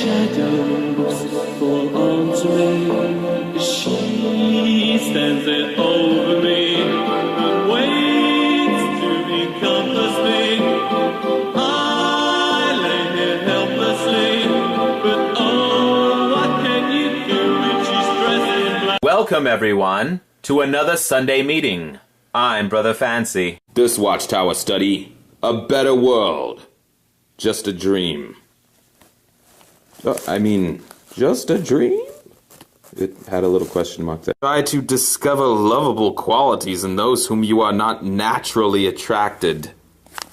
shadows fall onto me. She stands there over me and waits to encompass me. I lay here helplessly, but oh, what can you do when she's dressed in black? Welcome, everyone, to another Sunday meeting. I'm Brother Fancy. This Watchtower Study, a better world. Just a dream. Just a dream? It had a little question mark there. Try to discover lovable qualities in those whom you are not naturally attracted.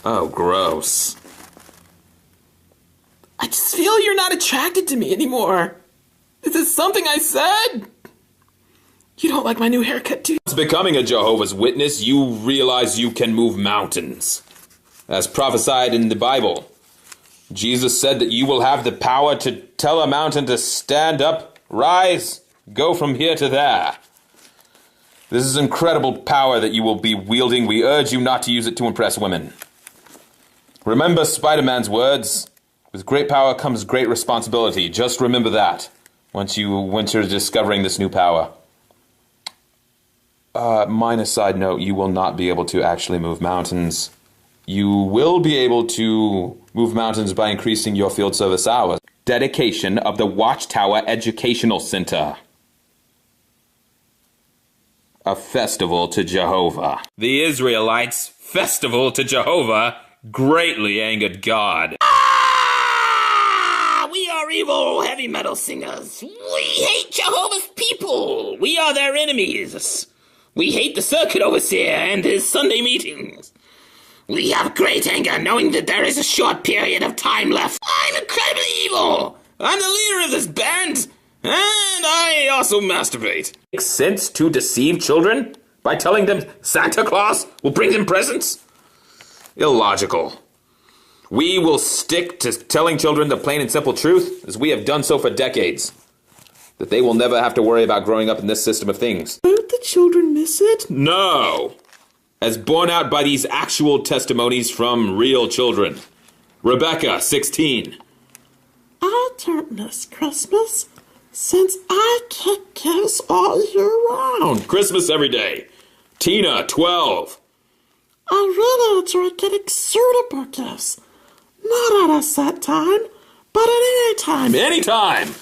Oh, gross. I just feel you're not attracted to me anymore. Is this something I said? You don't like my new haircut, too? Once becoming a Jehovah's Witness, you realize you can move mountains. As prophesied in the Bible, Jesus said that you will have the power to tell a mountain to stand up, rise, go from here to there. This is incredible power that you will be wielding. We urge you not to use it to impress women. Remember Spider-Man's words, with great power comes great responsibility. Just remember that once you're discovering this new power. Minor side note, you will not be able to actually move mountains. You will be able to move mountains by increasing your field service hours. Dedication of the Watchtower Educational Center. A festival to Jehovah. The Israelites' festival to Jehovah greatly angered God. We are evil heavy metal singers. We hate Jehovah's people. We are their enemies. We hate the circuit overseer and his Sunday meetings. We have great anger knowing that there is a short period of time left. I'm incredibly evil. I'm the leader of this band, and I also masturbate. Makes sense to deceive children by telling them Santa Claus will bring them presents? Illogical. We will stick to telling children the plain and simple truth, as we have done so for decades. That they will never have to worry about growing up in this system of things. Don't the children miss it? No! As borne out by these actual testimonies from real children. Rebecca, 16. I don't miss Christmas, since I get gifts all year round. Christmas every day. Tina, 12. I really enjoy getting suitable gifts. Not at a set time, but at any time. Anytime!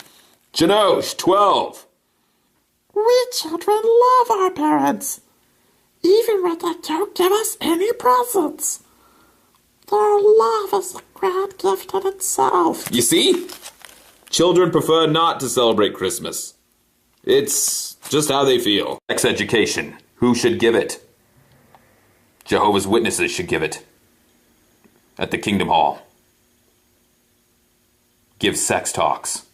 Janosh, 12. We children love our parents, even when they don't give us any presents. Their love is a grand gift in itself. You see? Children prefer not to celebrate Christmas. It's just how they feel. Sex education. Who should give it? Jehovah's Witnesses should give it. At the Kingdom Hall. Give sex talks.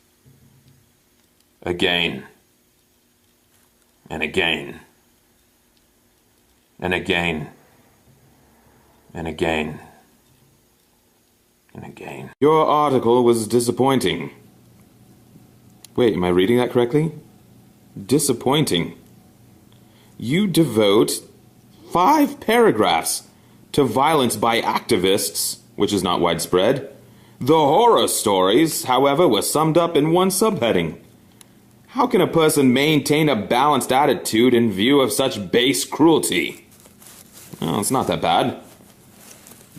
Again. And again. And again. And again. And again. Your article was disappointing. Wait, am I reading that correctly? Disappointing. You devote 5 paragraphs to violence by activists, which is not widespread. The horror stories, however, were summed up in one subheading. How can a person maintain a balanced attitude in view of such base cruelty? Well, it's not that bad.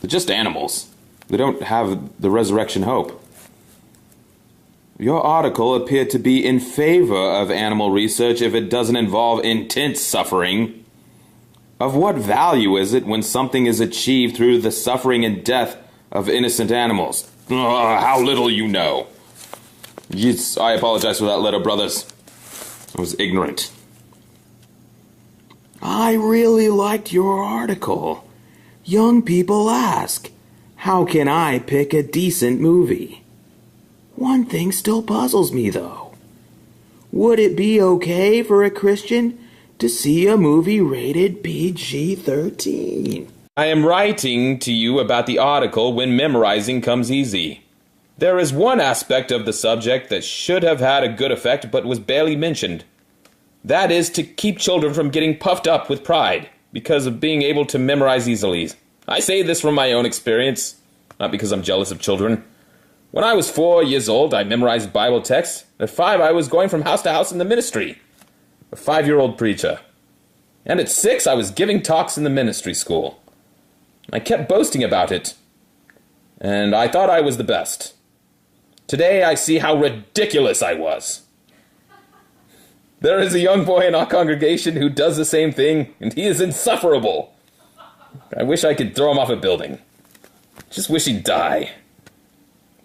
They're just animals. They don't have the resurrection hope. Your article appeared to be in favor of animal research if it doesn't involve intense suffering. Of what value is it when something is achieved through the suffering and death of innocent animals? How little you know. Yes, I apologize for that letter, brothers. I was ignorant. I really liked your article. Young people ask, how can I pick a decent movie? One thing still puzzles me, though. Would it be okay for a Christian to see a movie rated PG-13? I am writing to you about the article when memorizing comes easy. There is one aspect of the subject that should have had a good effect but was barely mentioned. That is to keep children from getting puffed up with pride because of being able to memorize easily. I say this from my own experience, not because I'm jealous of children. When I was 4 years old, I memorized Bible texts. At 5, I was going from house to house in the ministry. A 5-year-old preacher. And at 6, I was giving talks in the ministry school. I kept boasting about it. And I thought I was the best. Today, I see how ridiculous I was. There is a young boy in our congregation who does the same thing, and he is insufferable. I wish I could throw him off a building. Just wish he'd die.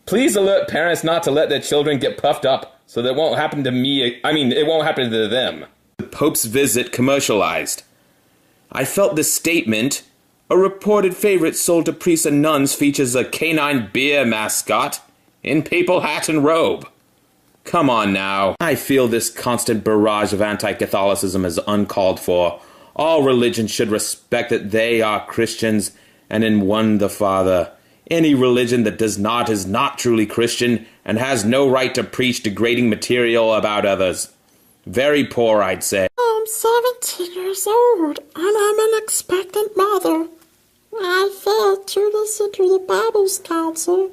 Please alert parents not to let their children get puffed up so that it won't happen to me. It won't happen to them. The Pope's visit commercialized. I felt this statement, a reported favorite sold to priests and nuns, features a canine beer mascot in papal hat and robe. Come on now. I feel this constant barrage of anti-Catholicism is uncalled for. All religions should respect that they are Christians and in one the Father. Any religion that does not is not truly Christian and has no right to preach degrading material about others. Very poor, I'd say. I'm 17 years old, and I'm an expectant mother. I failed to listen to the Bible's counsel.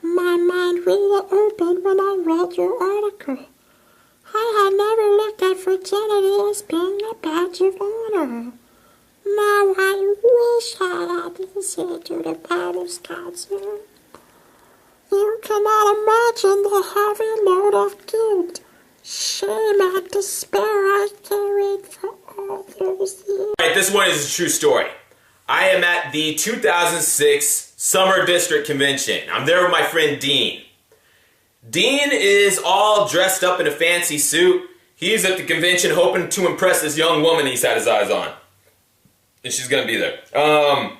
My mind really opened when I read your article. I had never looked at virginity as being a badge of honor. Now I wish I had listened to the Bible's counsel. You cannot imagine the heavy load of guilt, shame, and despair I carried for all those years. Alright, this one is a true story. I am at the 2006 Summer District Convention. I'm there with my friend Dean. Dean is all dressed up in a fancy suit. He's at the convention hoping to impress this young woman he's had his eyes on. And she's gonna be there. I'm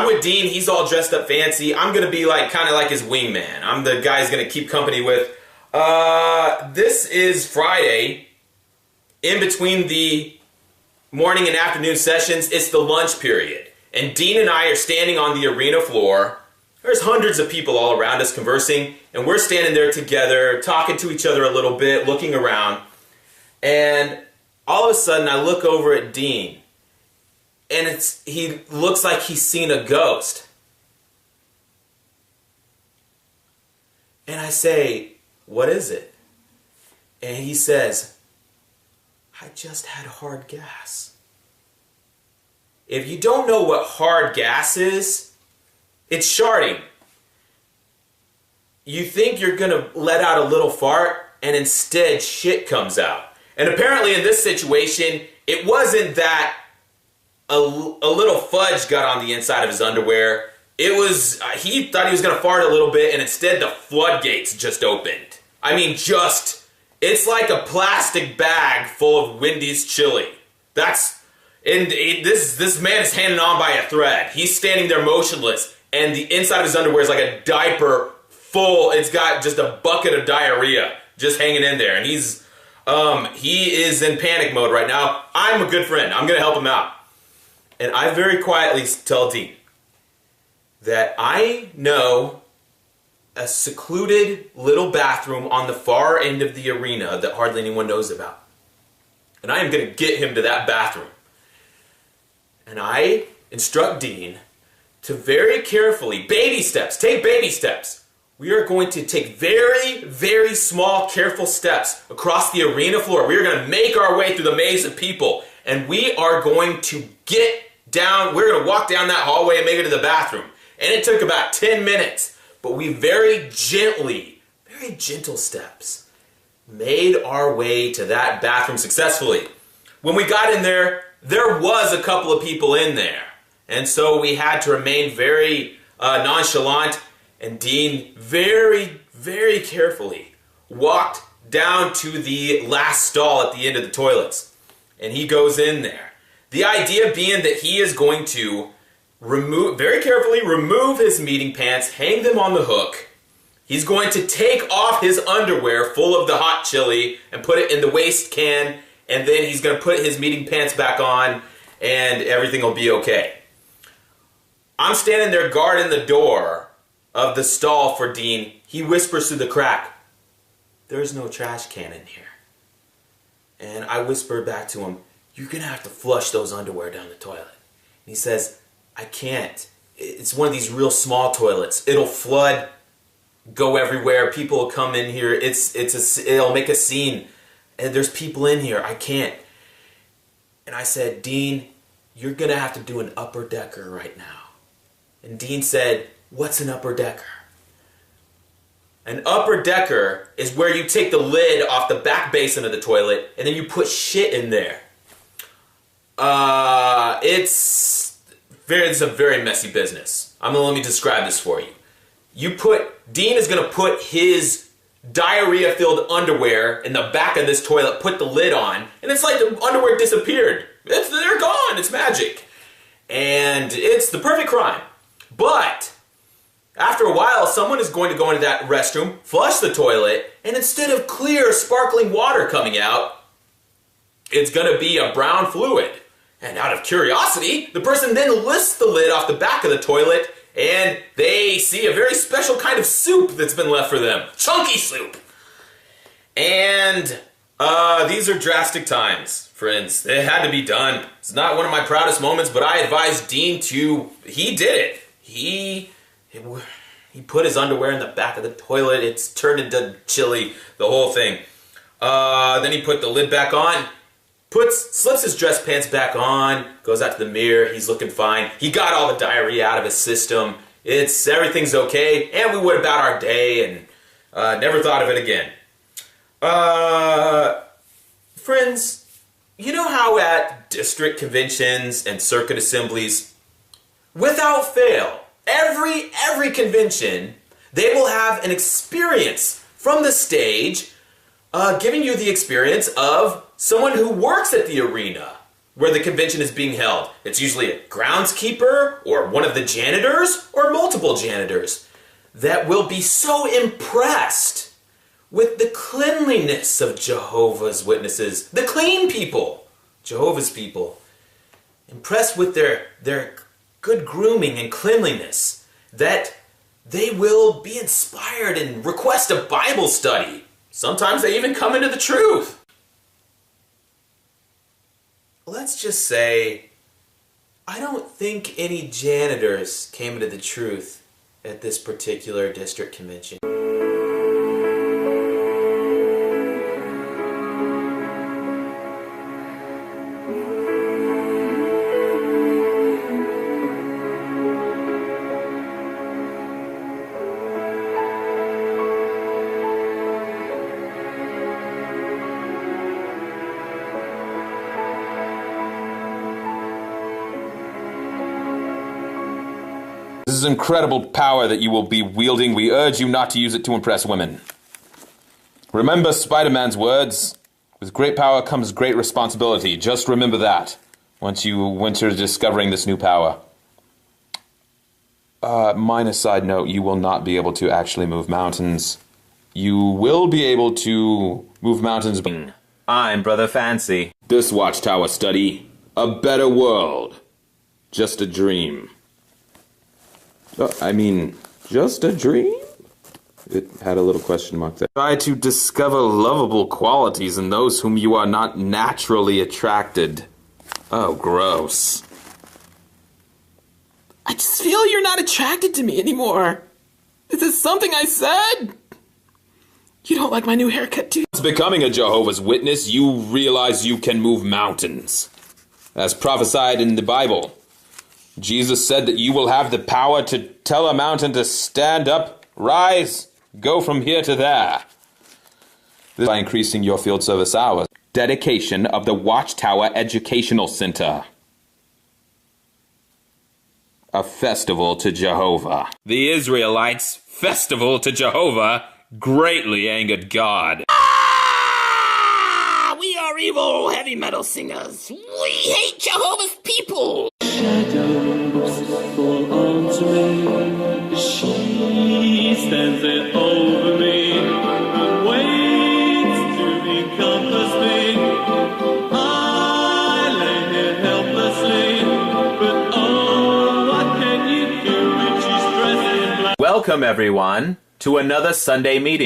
with Dean. He's all dressed up fancy. I'm gonna be kind of like his wingman. I'm the guy he's gonna keep company with. This is Friday. In between the morning and afternoon sessions, it's the lunch period. And Dean and I are standing on the arena floor. There's hundreds of people all around us conversing, and we're standing there together, talking to each other a little bit, looking around. And all of a sudden, I look over at Dean, and he looks like he's seen a ghost. And I say, "What is it?" And he says, "I just had hard gas." If you don't know what hard gas is, it's sharding. You think you're going to let out a little fart, and instead shit comes out. And apparently in this situation, it wasn't that a little fudge got on the inside of his underwear. It was, he thought he was going to fart a little bit, and instead the floodgates just opened. It's like a plastic bag full of Wendy's chili. This man is hanging on by a thread. He's standing there motionless, and the inside of his underwear is like a diaper full. It's got just a bucket of diarrhea just hanging in there, and he is in panic mode right now. I'm a good friend. I'm going to help him out. And I very quietly tell Dean that I know a secluded little bathroom on the far end of the arena that hardly anyone knows about. And I am going to get him to that bathroom. And I instruct Dean to very carefully, baby steps, take baby steps. We are going to take very, very small, careful steps across the arena floor. We are going to make our way through the maze of people. And we are going to get down, we're going to walk down that hallway and make it to the bathroom. And it took about 10 minutes. But we very gently, very gentle steps, made our way to that bathroom successfully. When we got in there, there was a couple of people in there. And so we had to remain very nonchalant. And Dean very, very carefully walked down to the last stall at the end of the toilets. And he goes in there. The idea being that he is going to very carefully remove his meeting pants, hang them on the hook. He's going to take off his underwear full of the hot chili and put it in the waste can, and then he's going to put his meeting pants back on, and everything will be okay. I'm standing there guarding the door of the stall for Dean. He whispers through the crack, "There's no trash can in here." And I whisper back to him, "You're going to have to flush those underwear down the toilet." And he says, "I can't. it's one of these real small toilets. It'll flood, go everywhere. People will come in here. It'll make a scene. And there's people in here. I can't. And I said, Dean, you're going to have to do an upper decker right now. And Dean said, what's an upper decker? An upper decker is where you take the lid off the back basin of the toilet and then you put shit in there. It's a very messy business. Let me describe this for you. Dean is going to put his diarrhea-filled underwear in the back of this toilet, put the lid on, and it's like the underwear disappeared. They're gone. It's magic. And it's the perfect crime. But after a while, someone is going to go into that restroom, flush the toilet, and instead of clear, sparkling water coming out, it's going to be a brown fluid. And out of curiosity, the person then lifts the lid off the back of the toilet, and they see a very special kind of soup that's been left for them. Chunky soup. And these are drastic times, friends. It had to be done. It's not one of my proudest moments, but I advised Dean he did it. He put his underwear in the back of the toilet. It's turned into chili, the whole thing. Then he put the lid back on, slips his dress pants back on, goes out to the mirror. He's looking fine. He got all the diarrhea out of his system. Everything's okay, and we went about our day and never thought of it again. Friends, you know how at district conventions and circuit assemblies, without fail, every convention, they will have an experience from the stage, giving you the experience of someone who works at the arena where the convention is being held. It's usually a groundskeeper or one of the janitors or multiple janitors that will be so impressed with the cleanliness of Jehovah's Witnesses, the clean people, Jehovah's people, impressed with their good grooming and cleanliness, that they will be inspired and request a Bible study. Sometimes they even come into the truth. Let's just say, I don't think any janitors came into the truth at this particular district convention. This is incredible power that you will be wielding. We urge you not to use it to impress women. Remember Spider-Man's words. With great power comes great responsibility. Just remember that once you're discovering this new power. Minor side note, you will not be able to actually move mountains. You will be able to move mountains. I'm Brother Fancy. This Watchtower Study. A better world. Just a dream. Just a dream? It had a little question mark there. Try to discover lovable qualities in those whom you are not naturally attracted. Oh, gross. I just feel you're not attracted to me anymore. Is this something I said? You don't like my new haircut, too? Once becoming a Jehovah's Witness, you realize you can move mountains. As prophesied in the Bible, Jesus said that you will have the power to tell a mountain to stand up, rise, go from here to there. This by increasing your field service hours. Dedication of the Watchtower Educational Center. A festival to Jehovah. The Israelites' festival to Jehovah greatly angered God. We are evil heavy metal singers. We hate Jehovah's people. Shadows fall onto me. She stands there over me and waits to encompass me. I lay here helplessly, but oh, what can you do when she's dressed in black? Welcome, everyone, to another Sunday meeting.